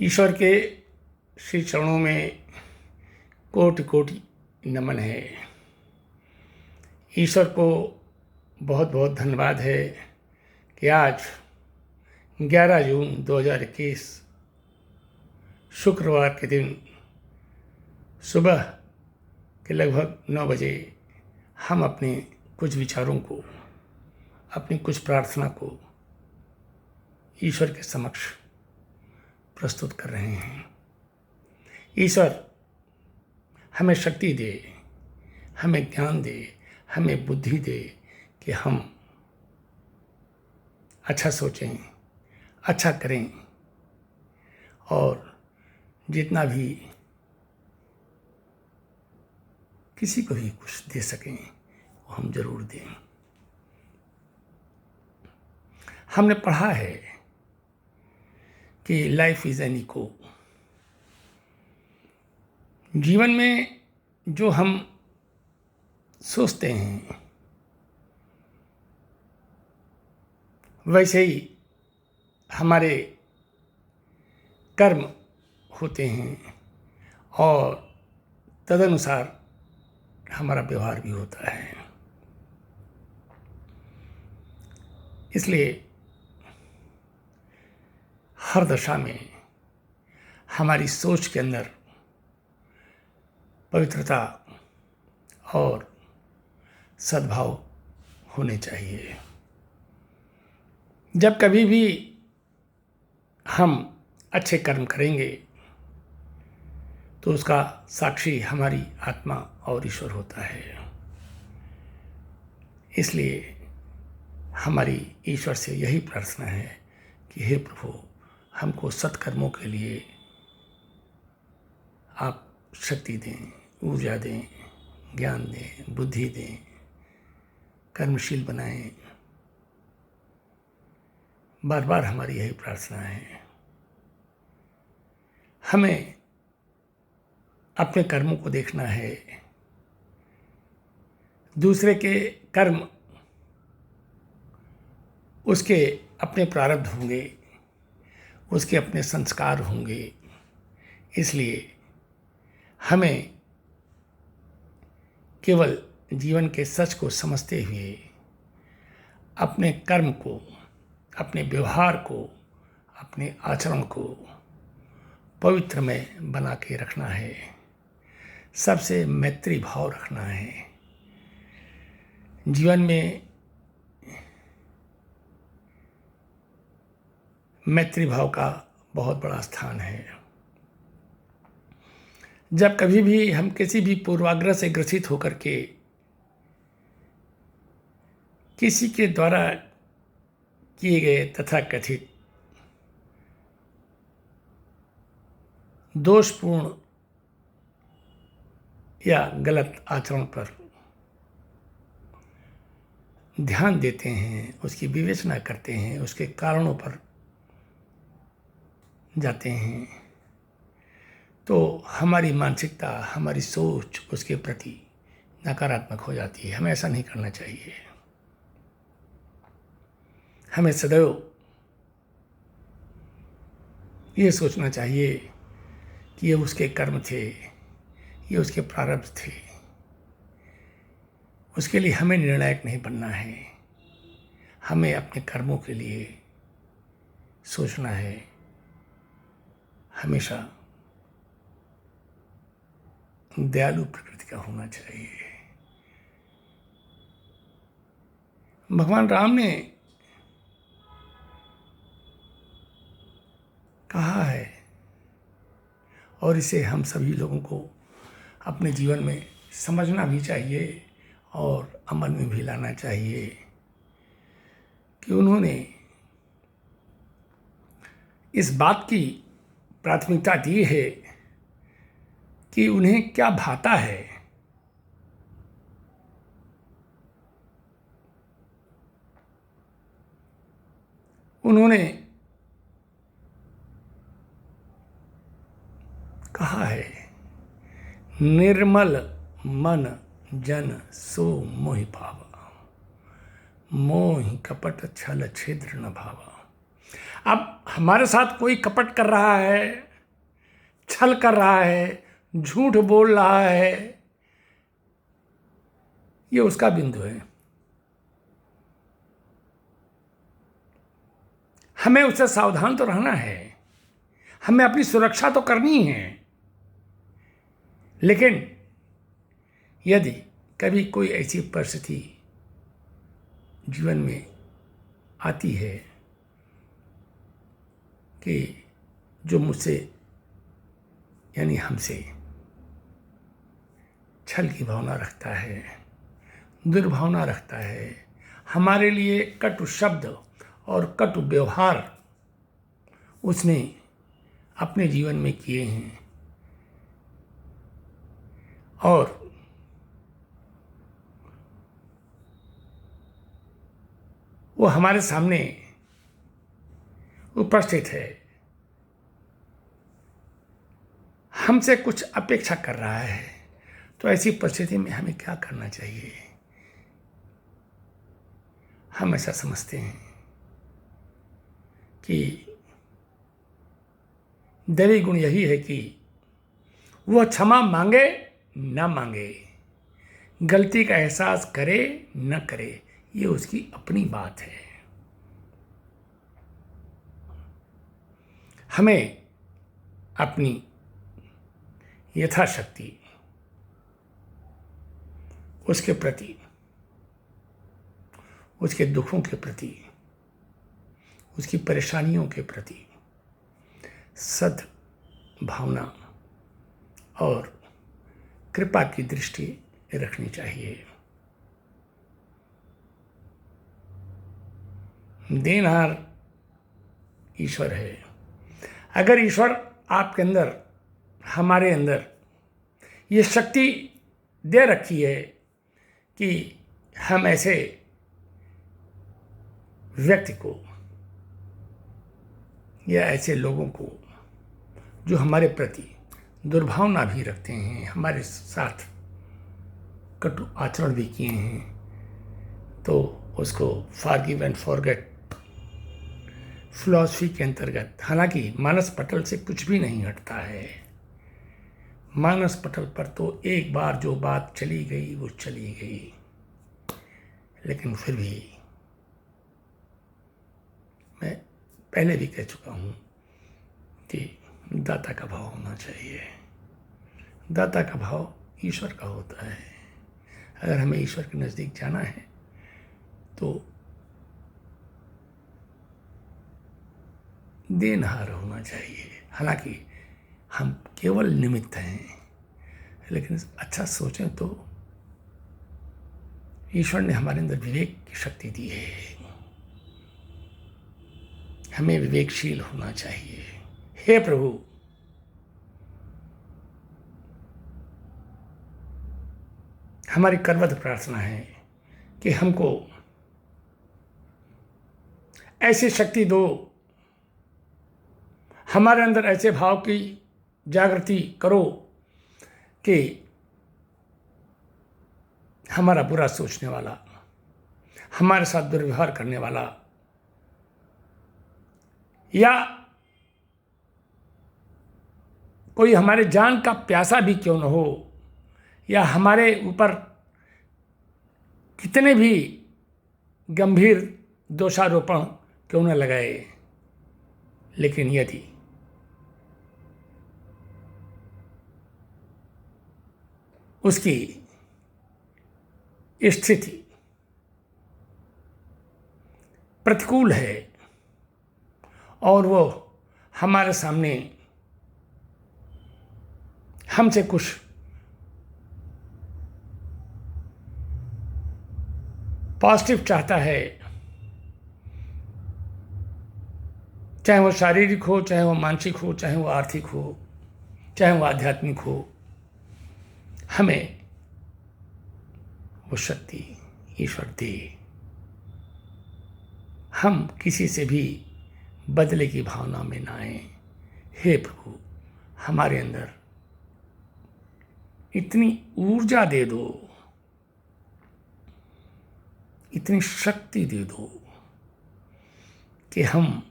ईश्वर के श्री चरणों में कोटि कोटि नमन है। ईश्वर को बहुत बहुत धन्यवाद है कि आज 11 जून 2021 शुक्रवार के दिन सुबह के लगभग 9 बजे हम अपने कुछ विचारों को, अपनी कुछ प्रार्थना को ईश्वर के समक्ष प्रस्तुत कर रहे हैं। ईश्वर हमें शक्ति दे, हमें ज्ञान दे, हमें बुद्धि दे कि हम अच्छा सोचें, अच्छा करें और जितना भी किसी को भी कुछ दे सकें वो हम जरूर दें। हमने पढ़ा है कि लाइफ इज एन इको। जीवन में जो हम सोचते हैं वैसे ही हमारे कर्म होते हैं और तदनुसार हमारा व्यवहार भी होता है। इसलिए हर दशा में हमारी सोच के अंदर पवित्रता और सद्भाव होने चाहिए। जब कभी भी हम अच्छे कर्म करेंगे तो उसका साक्षी हमारी आत्मा और ईश्वर होता है। इसलिए हमारी ईश्वर से यही प्रार्थना है कि हे प्रभु, हमको सत्कर्मों के लिए आप शक्ति दें, ऊर्जा दें, ज्ञान दें, बुद्धि दें, कर्मशील बनाएं। बार बार हमारी यही प्रार्थना है। हमें अपने कर्मों को देखना है। दूसरे के कर्म उसके अपने प्रारब्ध होंगे, उसके अपने संस्कार होंगे। इसलिए हमें केवल जीवन के सच को समझते हुए अपने कर्म को, अपने व्यवहार को, अपने आचरण को पवित्र में बना के रखना है। सबसे मैत्री भाव रखना है। जीवन में मैत्री भाव का बहुत बड़ा स्थान है। जब कभी भी हम किसी भी पूर्वाग्रह से ग्रसित होकर के किसी के द्वारा किए गए तथाकथित दोषपूर्ण या गलत आचरण पर ध्यान देते हैं, उसकी विवेचना करते हैं, उसके कारणों पर जाते हैं, तो हमारी मानसिकता, हमारी सोच उसके प्रति नकारात्मक हो जाती है। हमें ऐसा नहीं करना चाहिए। हमें सदैव ये सोचना चाहिए कि ये उसके कर्म थे, ये उसके प्रारब्ध थे। उसके लिए हमें निर्णायक नहीं बनना है। हमें अपने कर्मों के लिए सोचना है। हमेशा दयालु प्रकृति का होना चाहिए। भगवान राम ने कहा है और इसे हम सभी लोगों को अपने जीवन में समझना भी चाहिए और अमल में भी लाना चाहिए कि उन्होंने इस बात की प्राथमिकता दी है कि उन्हें क्या भाता है। उन्होंने कहा है, निर्मल मन जन सो मोहि पावा, मोहि कपट छल छिद्र न भावा। अब हमारे साथ कोई कपट कर रहा है, छल कर रहा है, झूठ बोल रहा है, ये उसका बिंदु है। हमें उससे सावधान तो रहना है, हमें अपनी सुरक्षा तो करनी है। लेकिन यदि कभी कोई ऐसी परिस्थिति जीवन में आती है कि जो मुझसे यानी हमसे छल की भावना रखता है, दुर्भावना रखता है, हमारे लिए कटु शब्द और कटु व्यवहार उसने अपने जीवन में किए हैं और वो हमारे सामने उपस्थित है, हमसे कुछ अपेक्षा कर रहा है, तो ऐसी परिस्थिति में हमें क्या करना चाहिए? हम ऐसा समझते हैं कि दैवी गुण यही है कि वह क्षमा मांगे न मांगे, गलती का एहसास करे न करे, ये उसकी अपनी बात है। हमें अपनी यथाशक्ति उसके प्रति, उसके दुखों के प्रति, उसकी परेशानियों के प्रति सद भावना और कृपा की दृष्टि रखनी चाहिए। देनहार ईश्वर है। अगर ईश्वर आपके अंदर, हमारे अंदर ये शक्ति दे रखी है कि हम ऐसे व्यक्ति को या ऐसे लोगों को जो हमारे प्रति दुर्भावना भी रखते हैं, हमारे साथ कटु आचरण भी किए हैं, तो उसको फॉरगिव एंड फॉरगेट फिलॉसफी के अंतर्गत, हालांकि मानस पटल से कुछ भी नहीं हटता है। मानस पटल पर तो एक बार जो बात चली गई वो चली गई, लेकिन फिर भी मैं पहले भी कह चुका हूँ कि दाता का भाव होना चाहिए। दाता का भाव ईश्वर का होता है। अगर हमें ईश्वर के नज़दीक जाना है तो देनहार होना चाहिए। हालांकि हम केवल निमित्त हैं, लेकिन अच्छा सोचें तो ईश्वर ने हमारे अंदर विवेक की शक्ति दी है। हमें विवेकशील होना चाहिए। हे प्रभु, हमारी करवत प्रार्थना है कि हमको ऐसी शक्ति दो, हमारे अंदर ऐसे भाव की जागृति करो कि हमारा बुरा सोचने वाला, हमारे साथ दुर्व्यवहार करने वाला, या कोई हमारे जान का प्यासा भी क्यों न हो, या हमारे ऊपर कितने भी गंभीर दोषारोपण क्यों न लगाए, लेकिन यदि उसकी स्थिति प्रतिकूल है और वो हमारे सामने हमसे कुछ पॉजिटिव चाहता है, चाहे वो शारीरिक हो, चाहे वो मानसिक हो, चाहे वो आर्थिक हो, चाहे वो आध्यात्मिक हो, हमें वो शक्ति ईश्वर दे। हम किसी से भी बदले की भावना में ना आए। हे प्रभु, हमारे अंदर इतनी ऊर्जा दे दो, इतनी शक्ति दे दो कि हम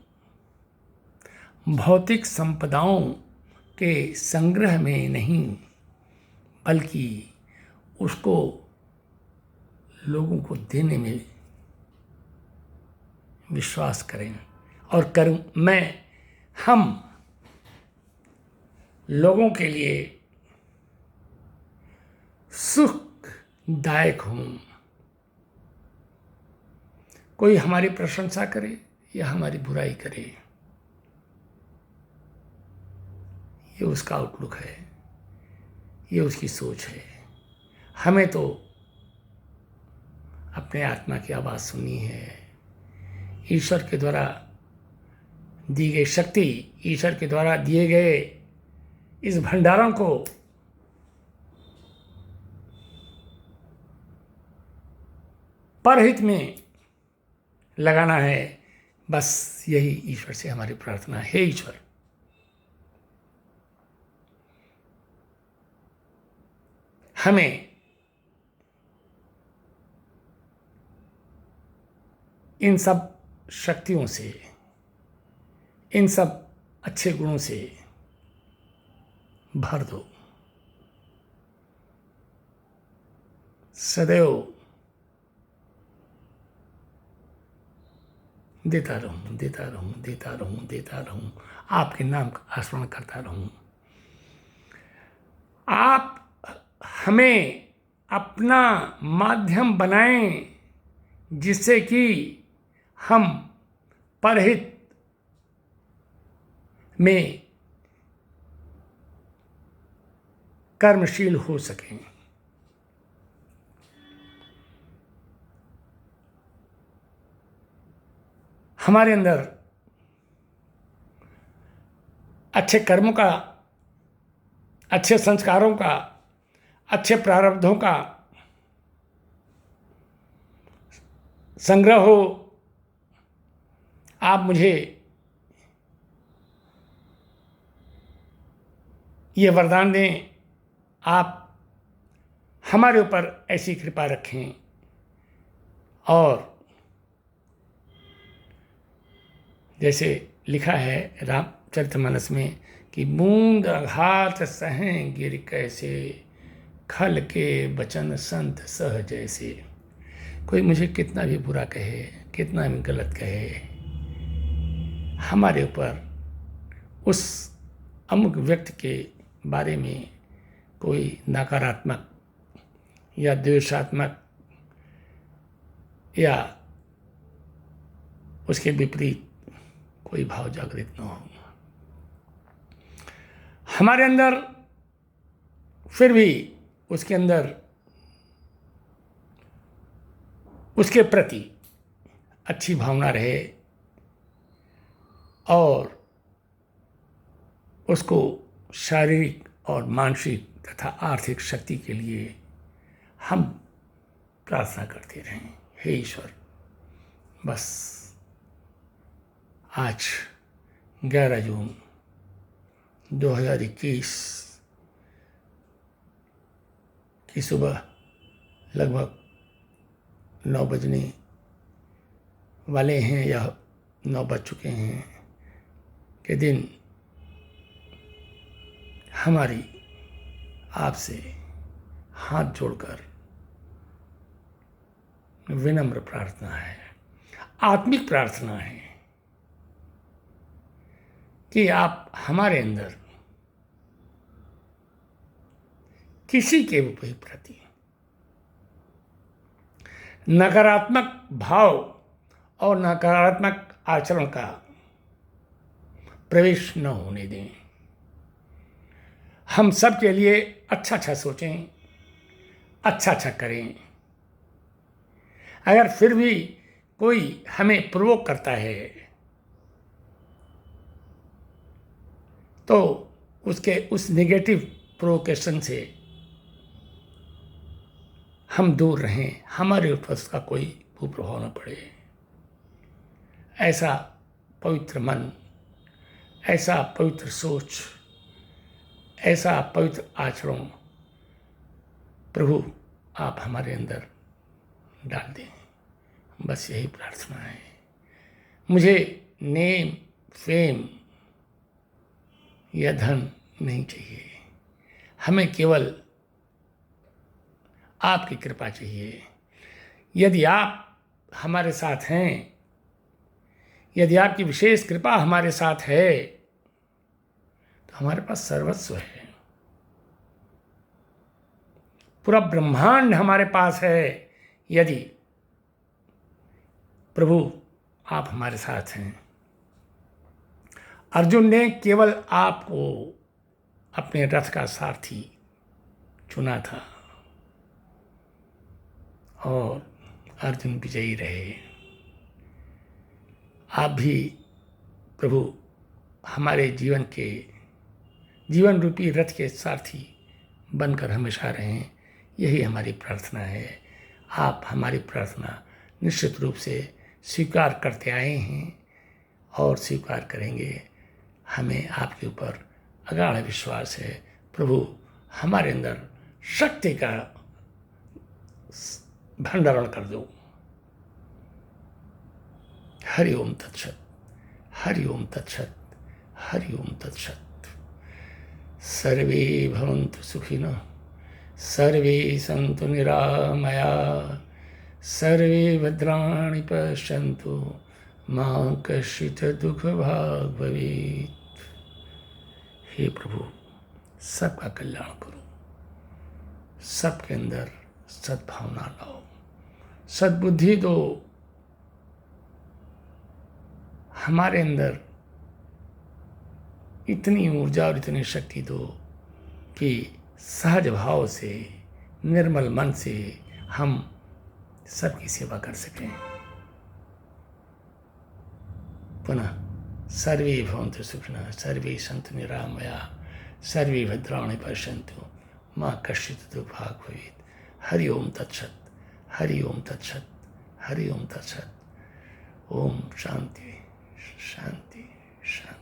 भौतिक संपदाओं के संग्रह में नहीं, बल्कि उसको लोगों को देने में विश्वास करें और हम लोगों के लिए सुखदायक हूं। कोई हमारी प्रशंसा करे या हमारी बुराई करे, ये उसका आउटलुक है, ये उसकी सोच है। हमें तो अपने आत्मा की आवाज़ सुननी है। ईश्वर के द्वारा दी गई शक्ति, ईश्वर के द्वारा दिए गए इस भंडारों को परहित में लगाना है। बस यही ईश्वर से हमारी प्रार्थना है। हे ईश्वर, हमें इन सब शक्तियों से, इन सब अच्छे गुणों से भर दो। सदैव देता रहूं, देता रहूं, देता रहूं, देता रहूं, आपके नाम का स्मरण करता रहूं। आप हमें अपना माध्यम बनाएं, जिससे कि हम परहित में कर्मशील हो सकें। हमारे अंदर अच्छे कर्मों का, अच्छे संस्कारों का, अच्छे प्रारब्धों का संग्रह हो। आप मुझे ये वरदान दें, आप हमारे ऊपर ऐसी कृपा रखें और जैसे लिखा है रामचरितमानस में कि बूंद आघात सहें गिर कैसे, खल के बचन संत सह जैसे। कोई मुझे कितना भी बुरा कहे, कितना भी गलत कहे, हमारे ऊपर उस अमुक व्यक्ति के बारे में कोई नकारात्मक या द्वेषात्मक या उसके विपरीत कोई भाव जागृत न हो हमारे अंदर। फिर भी उसके अंदर उसके प्रति अच्छी भावना रहे और उसको शारीरिक और मानसिक तथा आर्थिक शक्ति के लिए हम प्रार्थना करते रहें। हे ईश्वर, बस आज 11 जून 2021 की सुबह लगभग 9 बजने वाले हैं या 9 बज चुके हैं के दिन हमारी आपसे हाथ जोड़कर विनम्र प्रार्थना है, आत्मिक प्रार्थना है कि आप हमारे अंदर किसी के भी प्रति नकारात्मक भाव और नकारात्मक आचरण का प्रवेश न होने दें। हम सब के लिए अच्छा अच्छा सोचें, अच्छा अच्छा करें। अगर फिर भी कोई हमें प्रोवोक करता है तो उसके उस नेगेटिव प्रोवोकेशन से हम दूर रहें, हमारे ऊपर उसका कोई कुप्रभाव न पड़े। ऐसा पवित्र मन, ऐसा पवित्र सोच, ऐसा पवित्र आचरण प्रभु आप हमारे अंदर डाल दें। बस यही प्रार्थना है। मुझे नेम, फेम या धन नहीं चाहिए, हमें केवल आपकी कृपा चाहिए। यदि आप हमारे साथ हैं, यदि आपकी विशेष कृपा हमारे साथ है, तो हमारे पास सर्वस्व है। पूरा ब्रह्मांड हमारे पास है, यदि प्रभु आप हमारे साथ हैं। अर्जुन ने केवल आपको अपने रथ का सारथी चुना था और अर्जुन विजयी रहे। आप भी प्रभु हमारे जीवन रूपी रथ के सारथी बनकर हमेशा रहें, यही हमारी प्रार्थना है। आप हमारी प्रार्थना निश्चित रूप से स्वीकार करते आए हैं और स्वीकार करेंगे। हमें आपके ऊपर अगाध विश्वास है। प्रभु हमारे अंदर शक्ति का भंडारण कर दो। हरि ओम तत्सत, हरि ओम तत्सत, हरि ओम तत्सत। सर्वे भवन्तु सुखिनः, सर्वे सन्तु निरामया, सर्वे भद्राणि पश्यन्तु, मा कश्चित् दुःखभाग् भवेत्। हे प्रभु, सबका कल्याण करो, सबके अंदर सद्भावना लाओ, सद्बुद्धि दो, हमारे अंदर इतनी ऊर्जा और इतनी शक्ति दो कि सहज भाव से, निर्मल मन से हम सबकी सेवा कर सकें। पुनः सर्वे भवन्तु सुखिनः, सर्वे सन्तु निरामया, सर्वे भद्राणि पश्यन्तु, मा कश्चित् दुःखभाग् भवेत्। हरि ओम तत्सत, हरि ओम तत्सत, हरि ओम तत्सत। ओम शांति शांति शांति।